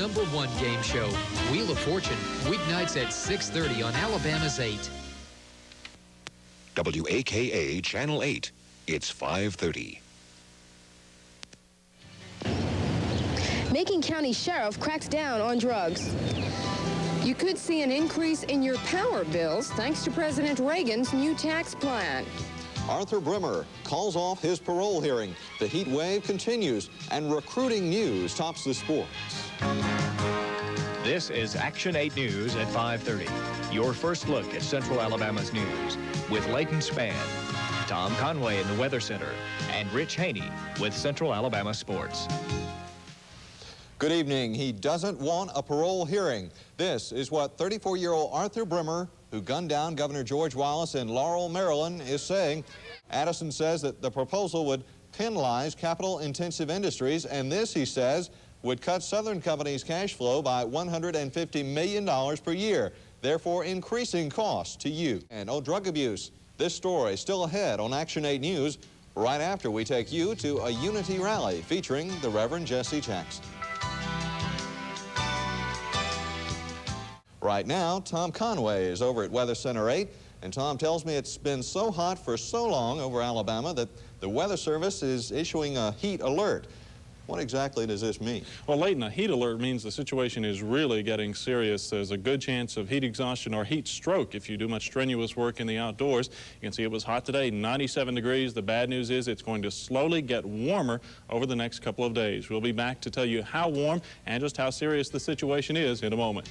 #1 game show, Wheel of Fortune, weeknights at 6:30 on Alabama's 8. WAKA Channel 8. It's 5:30. Macon County Sheriff cracks down on drugs. You could see an increase in your power bills thanks to President Reagan's new tax plan. Arthur Brimmer calls off his parole hearing. The heat wave continues, and recruiting news tops the sports. This is Action 8 News at 5:30. Your first look at Central Alabama's news with Leighton Spann, Tom Conway in the Weather Center, and Rich Haney with Central Alabama Sports. Good evening. He doesn't want a parole hearing. This is what 34-year-old Arthur Brimmer, who gunned down Governor George Wallace in Laurel, Maryland, is saying. Addison says that the proposal would penalize capital-intensive industries, and this, he says, would cut Southern Company's cash flow by $150 million per year, therefore increasing costs to you. And drug abuse. This story still ahead on Action 8 News, right after we take you to a unity rally featuring the Reverend Jesse Jackson. Right now, Tom Conway is over at Weather Center 8, and Tom tells me it's been so hot for so long over Alabama that the Weather Service is issuing a heat alert. What exactly does this mean? Well, Leighton, a heat alert means the situation is really getting serious. There's a good chance of heat exhaustion or heat stroke if you do much strenuous work in the outdoors. You can see it was hot today, 97 degrees. The bad news is it's going to slowly get warmer over the next couple of days. We'll be back to tell you how warm and just how serious the situation is in a moment.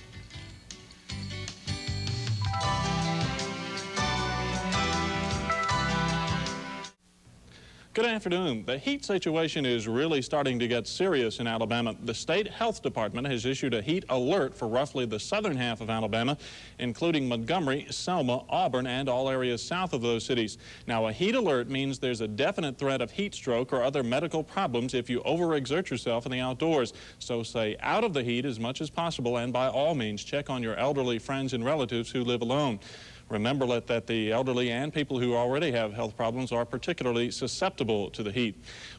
Good afternoon. The heat situation is really starting to get serious in Alabama. The state health department has issued a heat alert for roughly the southern half of Alabama, including Montgomery, Selma, Auburn, and all areas south of those cities. Now, a heat alert means there's a definite threat of heat stroke or other medical problems if you overexert yourself in the outdoors. So stay out of the heat as much as possible, and by all means, check on your elderly friends and relatives who live alone. Remember that the elderly and people who already have health problems are particularly susceptible to the heat.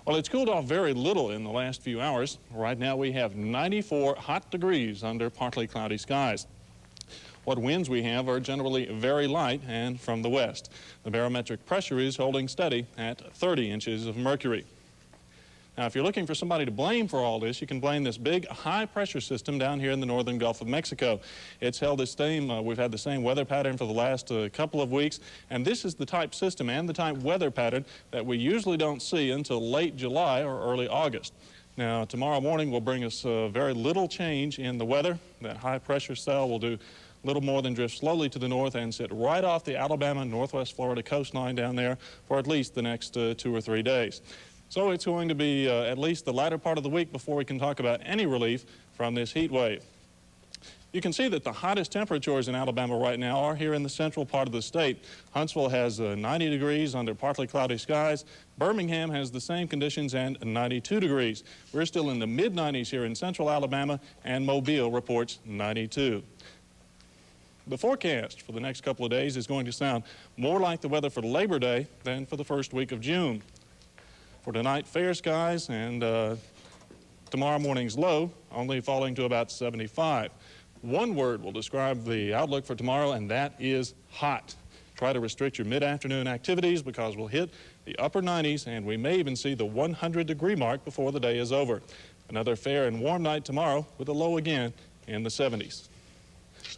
Well, it's cooled off very little in the last few hours. Right now we have 94 hot degrees under partly cloudy skies. What winds we have are generally very light and from the west. The barometric pressure is holding steady at 30 inches of mercury. Now, if you're looking for somebody to blame for all this, you can blame this big high-pressure system down here in the northern Gulf of Mexico. It's held the same, we've had the same weather pattern for the last couple of weeks, and this is the type system and the type weather pattern that we usually don't see until late July or early August. Now, tomorrow morning will bring us very little change in the weather. That high-pressure cell will do little more than drift slowly to the north and sit right off the Alabama, northwest Florida coastline down there for at least the next 2 or 3 days. So it's going to be at least the latter part of the week before we can talk about any relief from this heat wave. You can see that the hottest temperatures in Alabama right now are here in the central part of the state. Huntsville has 90 degrees under partly cloudy skies. Birmingham has the same conditions and 92 degrees. We're still in the mid-90s here in central Alabama, and Mobile reports 92. The forecast for the next couple of days is going to sound more like the weather for Labor Day than for the first week of June. For tonight, fair skies, and tomorrow morning's low only falling to about 75. One word will describe the outlook for tomorrow, and that is hot. Try to restrict your mid-afternoon activities because we'll hit the upper 90s, and we may even see the 100-degree mark before the day is over. Another fair and warm night tomorrow with a low again in the 70s.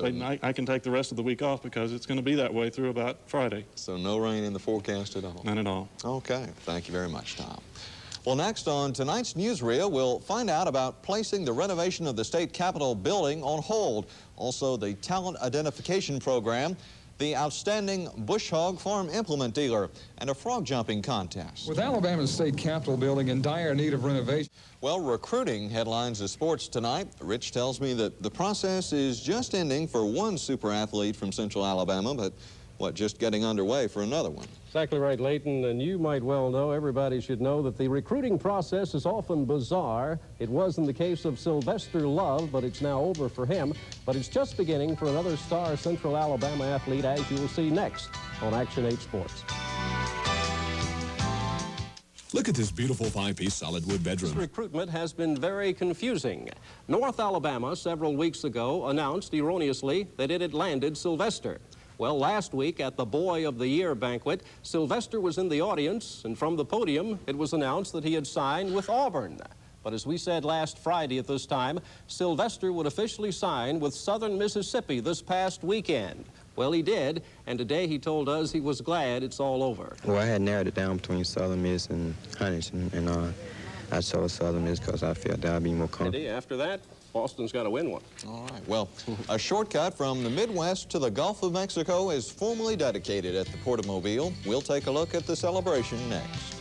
I can take the rest of the week off because it's going to be that way through about Friday. So no rain in the forecast at all? None at all. Okay. Thank you very much, Tom. Well, next on tonight's newsreel, we'll find out about placing the renovation of the state capitol building on hold. Also, the talent identification program, the outstanding bush hog farm implement dealer, and a frog jumping contest. With Alabama's state capitol building in dire need of renovation. Well, recruiting headlines the sports tonight. Rich tells me that the process is just ending for one super athlete from Central Alabama, but just getting underway for another one. Exactly right, Leighton, and you might well know, everybody should know, that the recruiting process is often bizarre. It was in the case of Sylvester Love, but it's now over for him. But it's just beginning for another star Central Alabama athlete, as you'll see next on Action 8 Sports. Look at this beautiful 5-piece solid wood bedroom. This recruitment has been very confusing. North Alabama, several weeks ago, announced erroneously that it had landed Sylvester. Well, last week at the Boy of the Year banquet, Sylvester was in the audience, and from the podium, it was announced that he had signed with Auburn. But as we said last Friday at this time, Sylvester would officially sign with Southern Mississippi this past weekend. Well, he did, and today he told us he was glad it's all over. Well, I had narrowed it down between Southern Miss and Huntington, and I chose Southern Miss because I felt that I'd be more comfortable. After that, Boston's got to win one. All right. Well, a shortcut from the Midwest to the Gulf of Mexico is formally dedicated at the Port of Mobile. We'll take a look at the celebration next.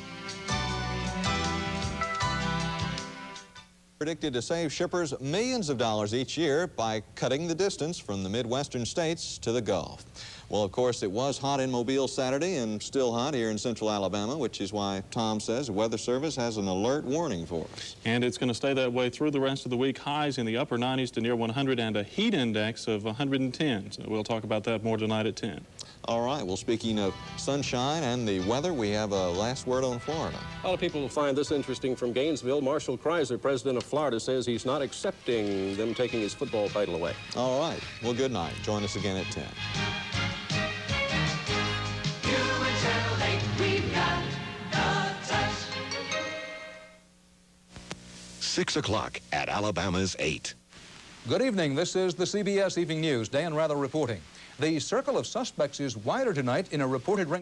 Predicted to save shippers millions of dollars each year by cutting the distance from the Midwestern states to the Gulf. Well, of course, it was hot in Mobile Saturday and still hot here in central Alabama, which is why Tom says the Weather Service has an alert warning for us. And it's going to stay that way through the rest of the week. Highs in the upper 90s to near 100 and a heat index of 110. So we'll talk about that more tonight at 10. All right. Well, speaking of sunshine and the weather, we have a last word on Florida. A lot of people will find this interesting from Gainesville. Marshall Kreiser, president of Florida, says he's not accepting them taking his football title away. All right. Well, good night. Join us again at 10. 6 o'clock at Alabama's 8. Good evening. This is the CBS Evening News. Dan Rather reporting. The circle of suspects is wider tonight in a reported ring.